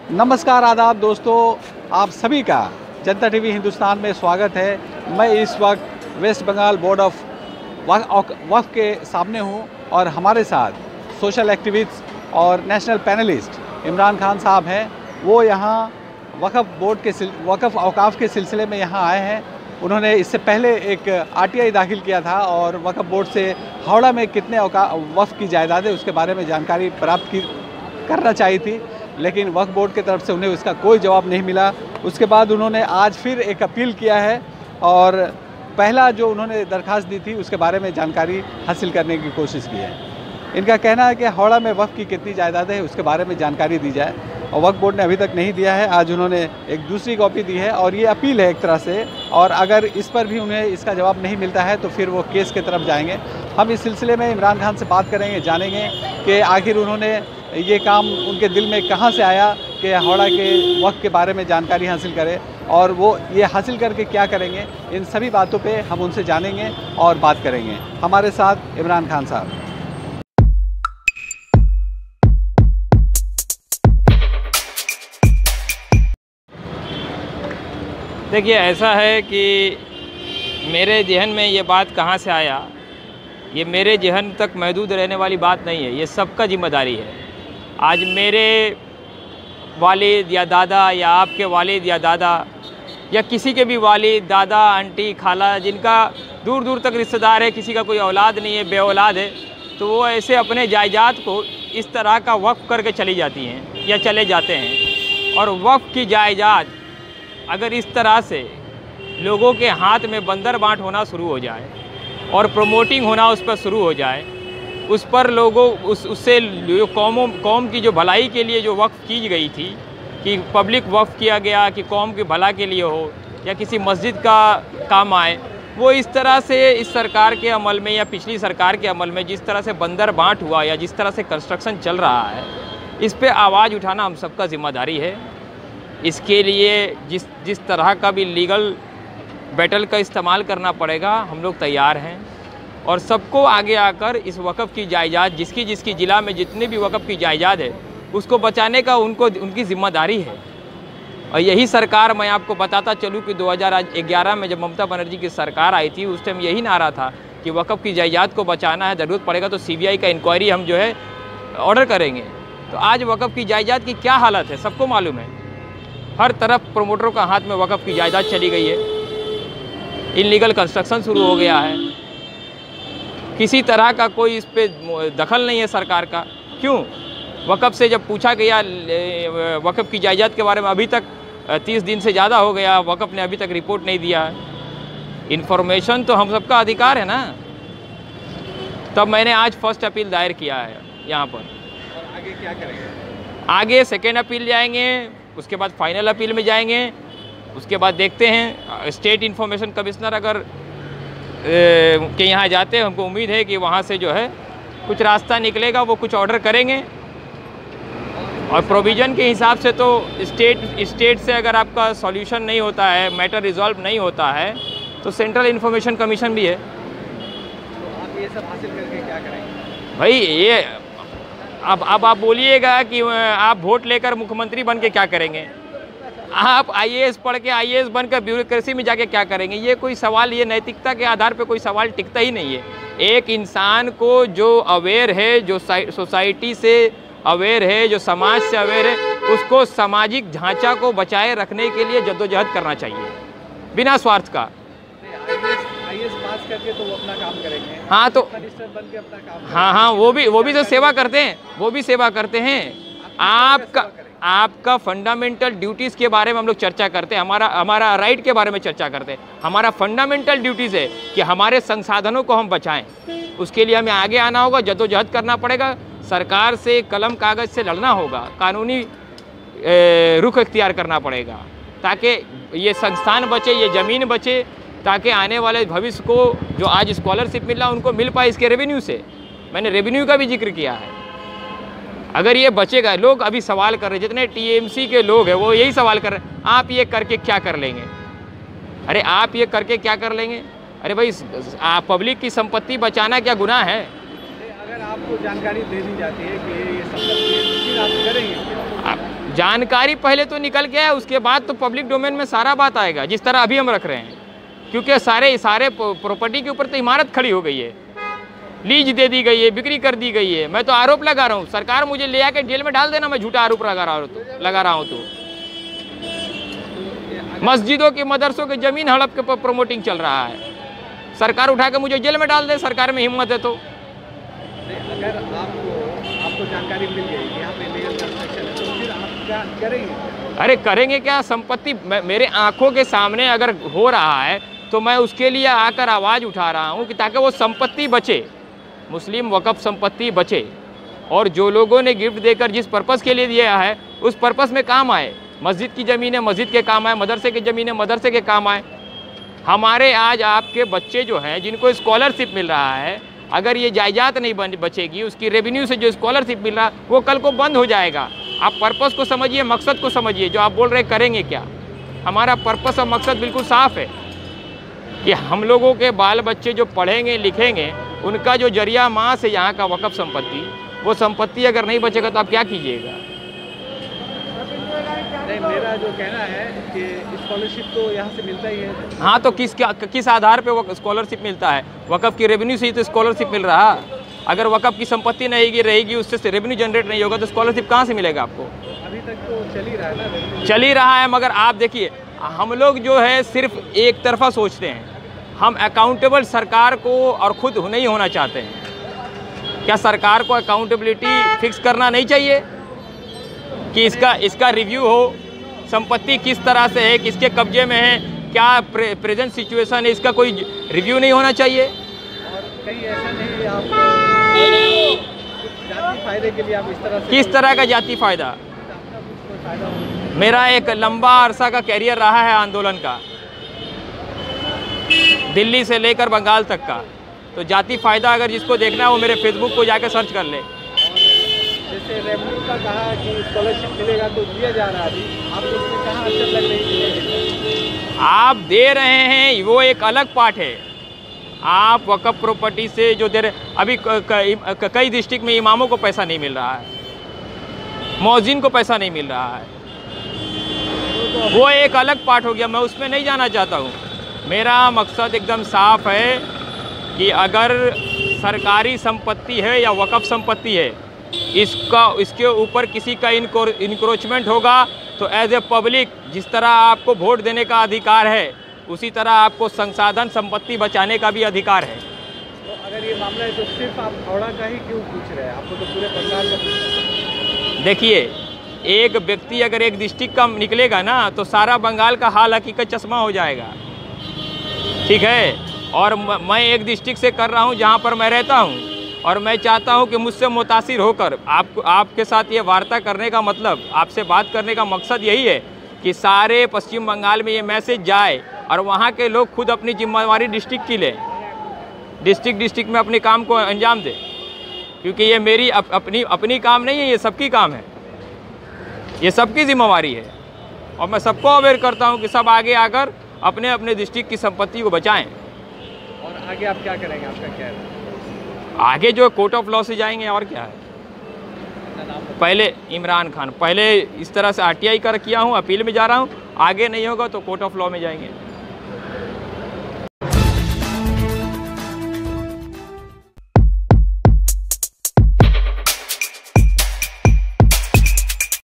नमस्कार, आदाब दोस्तों, आप सभी का जनता टीवी हिंदुस्तान में स्वागत है। मैं इस वक्त वेस्ट बंगाल बोर्ड ऑफ वक्फ के सामने हूं और हमारे साथ सोशल एक्टिविस्ट और नेशनल पैनलिस्ट इमरान खान साहब हैं। वो यहाँ वक्फ औकाफ के सिलसिले में यहाँ आए हैं। उन्होंने इससे पहले एक आरटीआई दाखिल किया था और वक्फ बोर्ड से हावड़ा में कितने वक्फ की जायदादें उसके बारे में जानकारी प्राप्त करना चाहिए थी, लेकिन वक्फ बोर्ड की तरफ से उन्हें उसका कोई जवाब नहीं मिला। उसके बाद उन्होंने आज फिर एक अपील किया है और पहला जो उन्होंने दरख्वास्त दी थी उसके बारे में जानकारी हासिल करने की कोशिश की है। इनका कहना है कि हावड़ा में वक्फ की कितनी जायदादें हैं उसके बारे में जानकारी दी जाए, और वक्फ बोर्ड ने अभी तक नहीं दिया है। आज उन्होंने एक दूसरी कॉपी दी है और ये अपील है एक तरह से, और अगर इस पर भी उन्हें इसका जवाब नहीं मिलता है तो फिर वो केस की तरफ जाएंगे। हम इस सिलसिले में इमरान खान से बात करेंगे, जानेंगे कि आखिर उन्होंने ये काम उनके दिल में कहाँ से आया कि हावड़ा के वक्त के बारे में जानकारी हासिल करें, और वो ये हासिल करके क्या करेंगे। इन सभी बातों पे हम उनसे जानेंगे और बात करेंगे। हमारे साथ इमरान खान साहब। देखिए, ऐसा है कि मेरे जहन में ये बात कहाँ से आया, ये मेरे जहन तक महदूद रहने वाली बात नहीं है, ये सबका जिम्मेदारी है। आज मेरे वालिद या दादा या आपके वालिद या दादा या किसी के भी वालिद, दादा, आंटी, खाला, जिनका दूर दूर तक रिश्तेदार है, किसी का कोई औलाद नहीं है, बे औलाद है, तो वो ऐसे अपने जायदाद को इस तरह का वक्फ करके चली जाती हैं या चले जाते हैं। और वक्फ की जायदाद अगर इस तरह से लोगों के हाथ में बंदर बांट होना शुरू हो जाए और प्रमोटिंग होना उस पर शुरू हो जाए, उस पर लोगों उससे कौम की जो भलाई के लिए जो वक्फ की गई थी कि पब्लिक वक्फ किया गया कि कौम के भला के लिए हो या किसी मस्जिद का काम आए, वो इस तरह से इस सरकार के अमल में या पिछली सरकार के अमल में जिस तरह से बंदर बांट हुआ या जिस तरह से कंस्ट्रक्शन चल रहा है, इस पे आवाज़ उठाना हम सबका जिम्मेदारी है। इसके लिए जिस तरह का भी लीगल बैटल का इस्तेमाल करना पड़ेगा, हम लोग तैयार हैं। और सबको आगे आकर इस वक़्फ़ की जायदाद, जिसकी ज़िला में जितने भी वक़्फ़ की जायदाद है, उसको बचाने का उनकी ज़िम्मेदारी है। और यही सरकार, मैं आपको बताता चलूँ कि 2011 में जब ममता बनर्जी की सरकार आई थी, उस टाइम यही नारा था कि वक़्फ़ की जायदाद को बचाना है, ज़रूरत पड़ेगा तो CBI का इंक्वायरी हम जो है ऑर्डर करेंगे। तो आज वक़्फ़ की जायदाद की क्या हालत है सबको मालूम है। हर तरफ प्रमोटरों का हाथ में वक़्फ़ की जायदाद चली गई है, इल्लीगल कंस्ट्रक्शन शुरू हो गया है, किसी तरह का कोई इस पे दखल नहीं है सरकार का। क्यों? वक़्फ़ से जब पूछा गया वक़्फ़ की जायदाद के बारे में, अभी तक 30 दिन से ज़्यादा हो गया, वक़्फ़ ने अभी तक रिपोर्ट नहीं दिया है। इन्फॉर्मेशन तो हम सबका अधिकार है ना। तब मैंने आज फर्स्ट अपील दायर किया है यहाँ पर। और आगे क्या करेंगे? आगे सेकेंड अपील जाएंगे, उसके बाद फाइनल अपील में जाएंगे, उसके बाद देखते हैं। स्टेट इन्फॉर्मेशन कमिश्नर अगर के यहाँ जाते हैं, हमको उम्मीद है कि वहाँ से जो है कुछ रास्ता निकलेगा, वो कुछ ऑर्डर करेंगे। और प्रोविज़न के हिसाब से तो स्टेट से अगर आपका सॉल्यूशन नहीं होता है, मैटर रिजॉल्व नहीं होता है, तो सेंट्रल इन्फॉर्मेशन कमीशन भी है। तो आप ये सब हासिल करके क्या करेंगे भाई? ये अब आप बोलिएगा कि आप वोट लेकर मुख्यमंत्री बन के क्या करेंगे, आप IAS पढ़ के IAS बनकर ब्यूरोक्रेसी में जाके क्या करेंगे? ये कोई सवाल, ये नैतिकता के आधार पे कोई सवाल टिकता ही नहीं है। एक इंसान को जो अवेयर है, जो सोसाइटी से अवेयर है, जो समाज से अवेयर है, उसको सामाजिक ढांचा को बचाए रखने के लिए जद्दोजहद करना चाहिए बिना स्वार्थ का। IAS पास करके तो वो अपना काम करेंगे। हाँ, तो मिनिस्टर बन के अपना काम। हाँ, वो भी तो सेवा करते हैं, वो भी सेवा करते हैं। आपका फंडामेंटल ड्यूटीज़ के बारे में हम लोग चर्चा करते हैं, हमारा राइट के बारे में चर्चा करते हैं। हमारा फंडामेंटल ड्यूटीज़ है कि हमारे संसाधनों को हम बचाएं। उसके लिए हमें आगे आना होगा, जद्दोजहद करना पड़ेगा, सरकार से कलम कागज़ से लड़ना होगा, कानूनी रुख इख्तियार करना पड़ेगा, ताकि ये संस्थान बचे, ये ज़मीन बचे, ताकि आने वाले भविष्य को जो आज स्कॉलरशिप मिल रहा है उनको मिल पाए इसके रेवेन्यू से। मैंने रेवेन्यू का भी जिक्र किया है। अगर ये बचेगा, लोग अभी सवाल कर रहे हैं, जितने TMC के लोग हैं वो यही सवाल कर रहे हैं, आप ये करके क्या कर लेंगे? अरे आप ये करके क्या कर लेंगे? अरे भाई, पब्लिक की संपत्ति बचाना क्या गुनाह है? अगर आपको जानकारी दे दी जाती है कि ये सब फिर आप करेंगे? जानकारी पहले तो निकल के आए, उसके बाद तो पब्लिक डोमेन में सारा बात आएगा, जिस तरह अभी हम रख रहे हैं। क्योंकि सारे प्रॉपर्टी के ऊपर तो इमारत खड़ी हो गई है, लीज दे दी गई है, बिक्री कर दी गई है। मैं तो आरोप लगा रहा हूँ, सरकार मुझे ले आके जेल में डाल देना, मैं झूठा आरोप लगा रहा हूँ तो। मस्जिदों के मदरसों के ज़मीन हड़प के प्रमोटिंग चल रहा है, सरकार उठा के मुझे जेल में डाल दे, सरकार में हिम्मत है तो। अगर आपको जानकारी मिल गई कि यहाँ पे लीगल कंस्ट्रक्शन है तो फिर आप क्या करेंगे? अरे करेंगे क्या, संपत्ति मेरे आंखों के सामने अगर हो रहा है तो मैं उसके लिए आकर आवाज़ उठा रहा हूँ कि ताकि वो संपत्ति बचे, मुस्लिम वक़्फ़ संपत्ति बचे, और जो लोगों ने गिफ्ट देकर जिस पर्पज़ के लिए दिया है उस पर्पज़ में काम आए। मस्जिद की ज़मीनें मस्जिद के काम आए, मदरसे की ज़मीनें मदरसे के काम आए। हमारे आज आपके बच्चे जो हैं जिनको स्कॉलरशिप मिल रहा है, अगर ये जायदाद नहीं बचेगी, उसकी रेवेन्यू से जो स्कॉलरशिप मिल रहा वो कल को बंद हो जाएगा। आप पर्पस को समझिए, मकसद को समझिए, जो आप बोल रहे करेंगे क्या। हमारा पर्पस और मकसद बिल्कुल साफ़ है कि हम लोगों के बाल बच्चे जो पढ़ेंगे लिखेंगे, उनका जो जरिया माँ से यहाँ का वक़्फ़ संपत्ति, वो संपत्ति अगर नहीं बचेगा तो आप क्या कीजिएगा। नहीं, मेरा जो कहना है कि स्कॉलरशिप तो यहाँ से मिलता ही है। हाँ, तो किस आधार पे वो स्कॉलरशिप मिलता है? वक़्फ़ की रेवेन्यू से ही तो स्कॉलरशिप मिल रहा है। अगर वक़्फ़ की संपत्ति नहीं रहेगी, उससे रेवेन्यू जनरेट नहीं होगा तो स्कॉलरशिप कहाँ से मिलेगा आपको? अभी तक तो चल ही रहा है ना, चल ही रहा है। मगर आप देखिए, हम लोग जो है सिर्फ एक तरफा सोचते हैं। हम अकाउंटेबल सरकार को और ख़ुद नहीं होना चाहते हैं। क्या सरकार को अकाउंटेबिलिटी फिक्स करना नहीं चाहिए कि इसका रिव्यू हो, संपत्ति किस तरह से है, किसके कब्जे में है, क्या प्रेजेंट सिचुएशन है, इसका कोई रिव्यू नहीं होना चाहिए? और कहीं ऐसा नहीं आप जाति फायदे के लिए आप इस तरह से, किस तरह का जाति फ़ायदा? मेरा एक लंबा अरसा का कैरियर रहा है आंदोलन का, दिल्ली से लेकर बंगाल तक का। तो जाति फ़ायदा अगर जिसको देखना है वो मेरे फेसबुक को जाकर सर्च कर ले। जैसे रेवेन्यू का कहा कि स्कॉलरशिप मिलेगा तो दिया जा रहा है, अभी आप उसमें कहाँ अड़चन लग रही है? आप दे रहे हैं वो एक अलग पार्ट है। आप वक़्फ़ प्रॉपर्टी से जो दे रहे, अभी कई डिस्ट्रिक्ट में इमामों को पैसा नहीं मिल रहा है, मौज़िन को पैसा नहीं मिल रहा है, वो एक अलग पार्ट हो गया। मैं उसमें नहीं जाना चाहता हूँ। मेरा मकसद एकदम साफ है कि अगर सरकारी संपत्ति है या वक़्फ़ संपत्ति है, इसके ऊपर किसी का इंक्रोचमेंट होगा तो एज ए पब्लिक जिस तरह आपको वोट देने का अधिकार है, उसी तरह आपको संसाधन संपत्ति बचाने का भी अधिकार है। तो अगर ये मामला है तो सिर्फ आप हावड़ा का ही क्यों पूछ रहे हैं? आपको तो पूरे बंगाल का पूछना है। देखिए, एक व्यक्ति अगर एक डिस्ट्रिक्ट का निकलेगा ना तो सारा बंगाल का हाल हकीकत चश्मा हो जाएगा, ठीक है। और मैं एक डिस्ट्रिक्ट से कर रहा हूँ जहाँ पर मैं रहता हूँ, और मैं चाहता हूँ कि मुझसे मुतासिर होकर आपके साथ ये वार्ता करने का मतलब, आपसे बात करने का मकसद यही है कि सारे पश्चिम बंगाल में ये मैसेज जाए और वहाँ के लोग खुद अपनी जिम्मेवारी डिस्ट्रिक्ट की लें, डिस्ट्रिक्ट में अपने काम को अंजाम दें। क्योंकि ये मेरी अपनी काम नहीं है, ये सबकी काम है, ये सबकी जिम्मेवारी है। और मैं सबको अवेयर करता हूँ कि सब आगे आकर अपने अपने डिस्ट्रिक्ट की संपत्ति को बचाएं। और आगे आप क्या करेंगे, आपका क्या है? आगे जो कोर्ट ऑफ लॉ से जाएंगे, और क्या है। पहले इमरान खान, पहले इस तरह से RTI कर किया हूँ, अपील में जा रहा हूँ, आगे नहीं होगा तो कोर्ट ऑफ लॉ में जाएंगे।